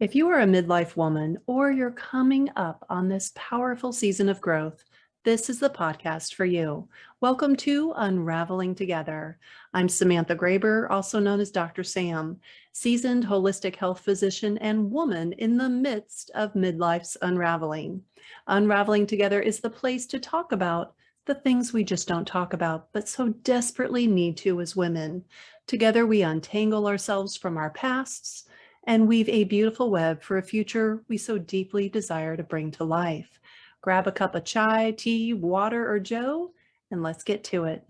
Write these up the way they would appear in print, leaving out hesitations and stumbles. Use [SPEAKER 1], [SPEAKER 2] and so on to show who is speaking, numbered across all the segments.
[SPEAKER 1] If you are a midlife woman or you're coming up on this powerful season of growth, this is the podcast for you. Welcome to Unraveling Together. I'm Samantha Graber, also known as Dr. Sam, seasoned holistic health physician and woman in the midst of midlife's unraveling. Unraveling Together is the place to talk about the things we just don't talk about, but so desperately need to as women. Together, we untangle ourselves from our pasts and weave a beautiful web for a future we so deeply desire to bring to life. Grab a cup of chai, tea, water, or joe, and let's get to it.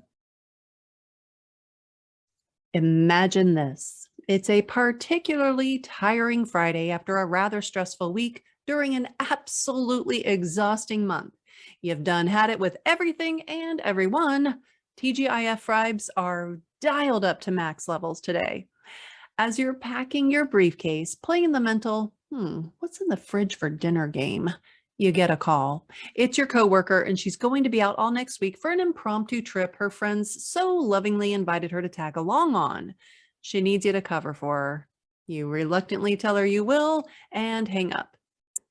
[SPEAKER 1] Imagine this. It's a particularly tiring Friday after a rather stressful week during an absolutely exhausting month. You've done had it with everything and everyone. TGIF vibes are dialed up to max levels today. As you're packing your briefcase, playing the mental, what's in the fridge for dinner game, you get a call. It's your coworker, and she's going to be out all next week for an impromptu trip her friends so lovingly invited her to tag along on. She needs you to cover for her. You reluctantly tell her you will and hang up.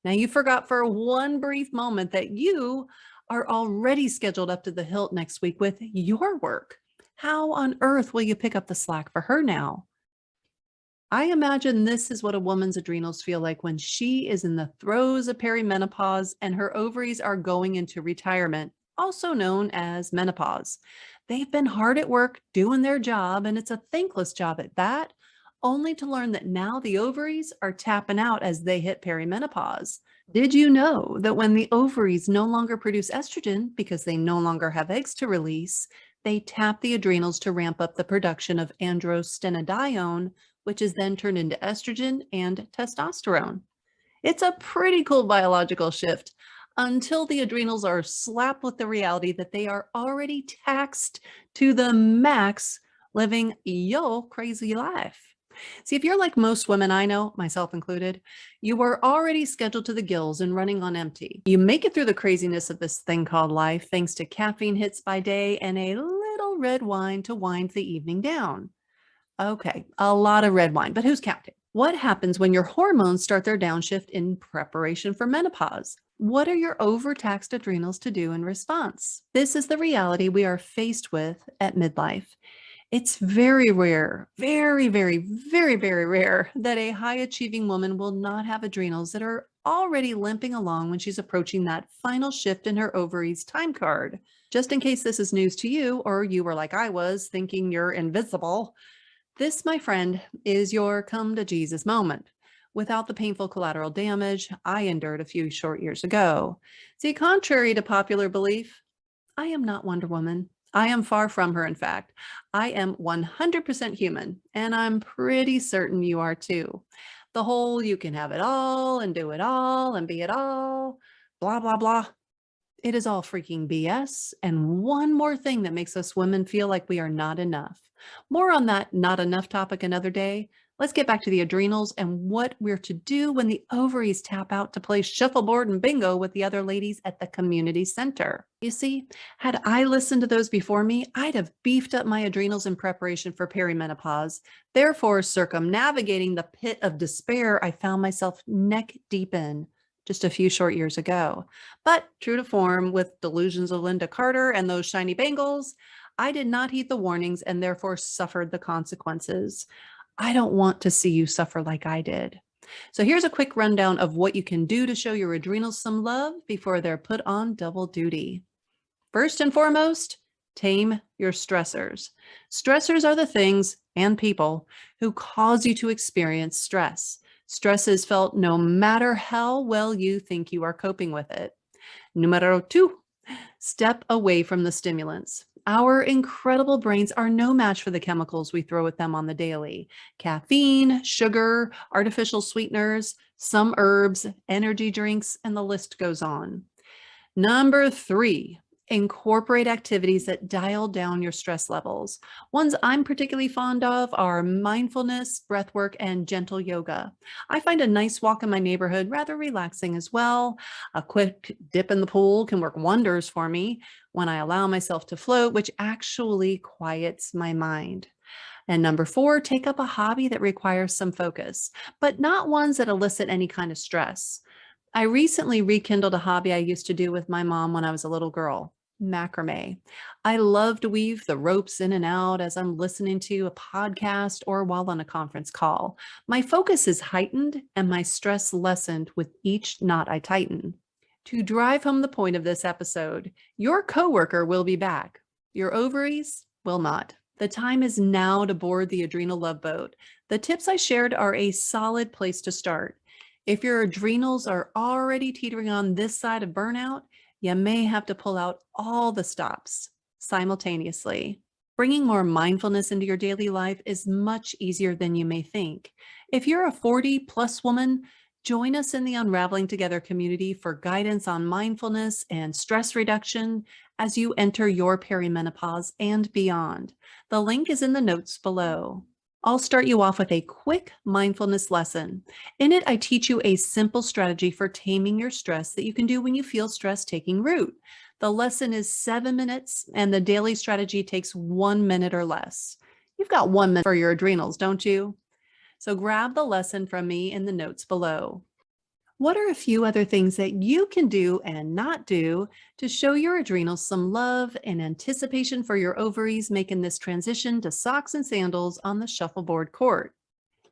[SPEAKER 1] Now you forgot for one brief moment that you are already scheduled up to the hilt next week with your work. How on earth will you pick up the slack for her now? I imagine this is what a woman's adrenals feel like when she is in the throes of perimenopause and her ovaries are going into retirement, also known as menopause. They've been hard at work doing their job, and it's a thankless job at that, only to learn that now the ovaries are tapping out as they hit perimenopause. Did you know that when the ovaries no longer produce estrogen because they no longer have eggs to release, they tap the adrenals to ramp up the production of androstenedione, which is then turned into estrogen and testosterone. It's a pretty cool biological shift until the adrenals are slapped with the reality that they are already taxed to the max living yo crazy life. See, if you're like most women I know, myself included, you are already scheduled to the gills and running on empty. You make it through the craziness of this thing called life thanks to caffeine hits by day and a little red wine to wind the evening down. Okay, a lot of red wine, but who's counting? What happens when your hormones start their downshift in preparation for menopause? What are your overtaxed adrenals to do in response? This is the reality we are faced with at midlife. It's very rare, very, very, very, very rare that a high achieving woman will not have adrenals that are already limping along when she's approaching that final shift in her ovaries time card. Just in case this is news to you, or you were like I was, thinking you're invincible, this, my friend, is your come to Jesus moment without the painful collateral damage I endured a few short years ago. See, contrary to popular belief, I am not Wonder Woman. I am far from her, in fact. I am 100% human, and I'm pretty certain you are too. The whole you can have it all and do it all and be it all, blah, blah, blah. It is all freaking BS, and one more thing that makes us women feel like we are not enough. More on that not enough topic another day. Let's get back to the adrenals and what we're to do when the ovaries tap out to play shuffleboard and bingo with the other ladies at the community center. You see, had I listened to those before me, I'd have beefed up my adrenals in preparation for perimenopause, therefore circumnavigating the pit of despair I found myself neck deep in just a few short years ago. But true to form, with delusions of Linda Carter and those shiny bangles, I did not heed the warnings and therefore suffered the consequences. I don't want to see you suffer like I did. So here's a quick rundown of what you can do to show your adrenals some love before they're put on double duty. First and foremost, tame your stressors. Stressors are the things and people who cause you to experience stress. Stress is felt no matter how well you think you are coping with it. Numero two, step away from the stimulants. Our incredible brains are no match for the chemicals we throw at them on the daily. Caffeine, sugar, artificial sweeteners, some herbs, energy drinks, and the list goes on. Number three, incorporate activities that dial down your stress levels. Ones I'm particularly fond of are mindfulness, breathwork, and gentle yoga. I find a nice walk in my neighborhood rather relaxing as well. A quick dip in the pool can work wonders for me when I allow myself to float, which actually quiets my mind. And number four, take up a hobby that requires some focus, but not ones that elicit any kind of stress. I recently rekindled a hobby I used to do with my mom when I was a little girl, macrame. I love to weave the ropes in and out as I'm listening to a podcast or while on a conference call. My focus is heightened and my stress lessened with each knot I tighten. To drive home the point of this episode, your coworker will be back. Your ovaries will not. The time is now to board the adrenal love boat. The tips I shared are a solid place to start. If your adrenals are already teetering on this side of burnout, you may have to pull out all the stops simultaneously. Bringing more mindfulness into your daily life is much easier than you may think. If you're a 40-plus woman, join us in the Unraveling Together community for guidance on mindfulness and stress reduction as you enter your perimenopause and beyond. The link is in the notes below. I'll start you off with a quick mindfulness lesson. In it, I teach you a simple strategy for taming your stress that you can do when you feel stress taking root. The lesson is 7 minutes, and the daily strategy takes 1 minute or less. You've got 1 minute for your adrenals, don't you? So grab the lesson from me in the notes below. What are a few other things that you can do and not do to show your adrenals some love and anticipation for your ovaries making this transition to socks and sandals on the shuffleboard court?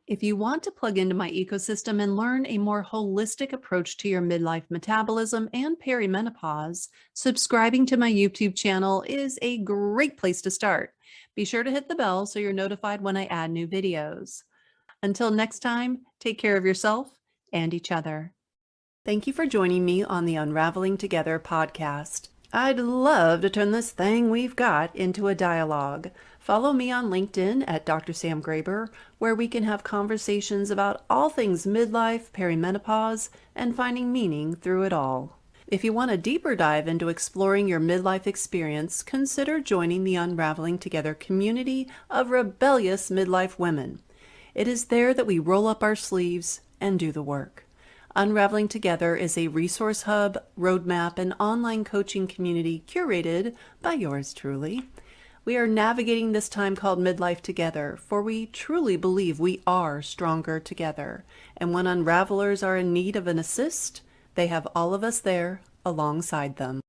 [SPEAKER 1] If you want to plug into my ecosystem and learn a more holistic approach to your midlife metabolism and perimenopause, subscribing to my YouTube channel is a great place to start. Be sure to hit the bell so you're notified when I add new videos. Until next time, take care of yourself and each other. Thank you for joining me on the Unraveling Together podcast. I'd love to turn this thing we've got into a dialogue. Follow me on LinkedIn at Dr. Sam Graber, where we can have conversations about all things midlife, perimenopause, and finding meaning through it all. If you want a deeper dive into exploring your midlife experience, consider joining the Unraveling Together community of rebellious midlife women. It is there that we roll up our sleeves and do the work. Unraveling Together is a resource hub, roadmap, and online coaching community curated by yours truly. We are navigating this time called midlife together, for we truly believe we are stronger together. And when unravelers are in need of an assist, they have all of us there alongside them.